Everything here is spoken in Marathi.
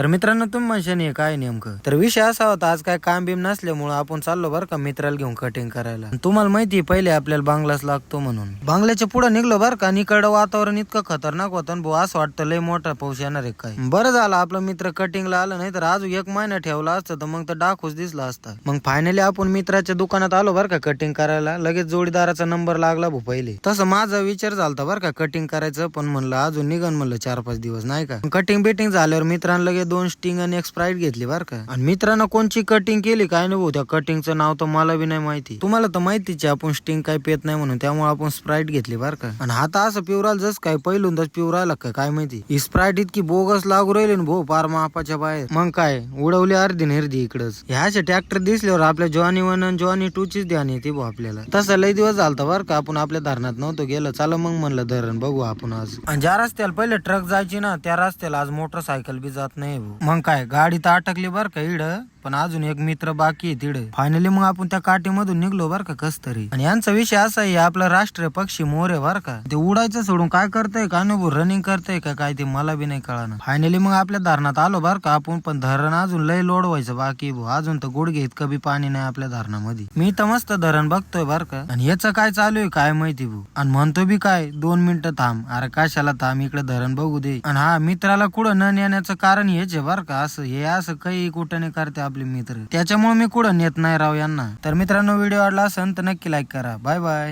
तर मित्रांनो तुम्ही म्हणशाने काय नेमकं तर विषय असा होता, आज काय काम बिम नसल्यामुळे आपण चाललो बरं का मित्राला घेऊन कटिंग करायला. तुम्हाला माहिती पहिले आपल्याला बांगलाच लागतो म्हणून बांगल्याच्या पुढे निघलो बरं का. इकडं वातावरण इतकं खतरनाक होतं भाऊ, असं वाटतं लय मोठा पाऊस येणार आहे काय. बरं झालं आपला मित्र कटिंगला आला, नाही तर अजून 1 महिना ठेवला असतं तर मग तर डाकूच दिसला असता. मग फायनली आपण मित्राच्या दुकानात आलो बरं का कटिंग करायला. लगेच जोडीदाराचा नंबर लागला भाऊ पहिले. तसं माझा विचार झालता बरं का कटिंग करायचं, पण म्हणलं अजून निघन म्हणलं 4-5 दिवस नाही का. कटिंग बिटिंग झाल्यावर मित्रांना लगेच 2 स्टिंग आणि 1 स्प्राईट घेतली बरं का. आणि मित्रांनो कोणची कटिंग केली काय नाही भाऊ, त्या कटिंगचं नाव तर मला बी नाही माहिती. तुम्हाला तर माहितीच आपण स्टिंग काय पेत नाही म्हणून, त्यामुळे आपण स्प्राईट घेतली बरं का. आणि आता असं पिवराल जस काय पहिल्यांदाच पिवरायला काय माहिती. ही स्प्राईट इतकी बोगस लागू राहिली ना भाऊ, पार मापाच्या बाहेर. मग काय उडवली अर्धी निर्धी इकडच. ह्याचे ट्रॅक्टर दिसल्यावर आपल्या जॉनी 1 आणि जॉनी 2 चीच ध्यान येते भाऊ आपल्याला. तसं लय दिवस झालता बरं का आपण आपल्या धरणात नव्हतो गेलो. चला मग म्हणलं धरण बघू आपण आज. आणि ज्या रस्त्याला पहिले ट्रक जायची ना त्या रस्त्याला आज मोटरसायकल बी जात नाही भाऊ. मग काय गाडी तर अटकली बरं का इड, पण अजून एक मित्र बाकी आहे तिडे. फायनली मग आपण त्या काठीमधून निघलो बरं का कस तरी. आणि यांचा विषय असा आहे, आपला राष्ट्रीय पक्षी मोर आहे बरं का. ते उडायचं सोडून काय करतय का नको रनिंग करतय का काय ते मला बी नाही कळाना. फायनली मग आपल्या धरणात आलो बरं का आपण, पण धरण अजून लय लोड व्हायचं बाकी भाऊ. अजून तर गुडघे इतकं बी पाणी नाही आपल्या धरणामध्ये. मी तर मस्त धरण बघतोय बरं का. आणि याचं काय चालू आहे काय माहिती भाऊ. आणि म्हणतो बी काय 2 मिनिटं थांब. अरे कशाला थांब, इकडे धरण बघू दे. आणि हा मित्राला कुठं न नेण्याचं कारण हेच आहे बरं का. असं हे असं काही कुठं नाही करते आपले मित्र, त्याच्यामुळे मी कुठं नेत नाही राव यांना. तर मित्रांनो व्हिडिओ आवडला असेल तर नक्की लाईक करा. Bye bye.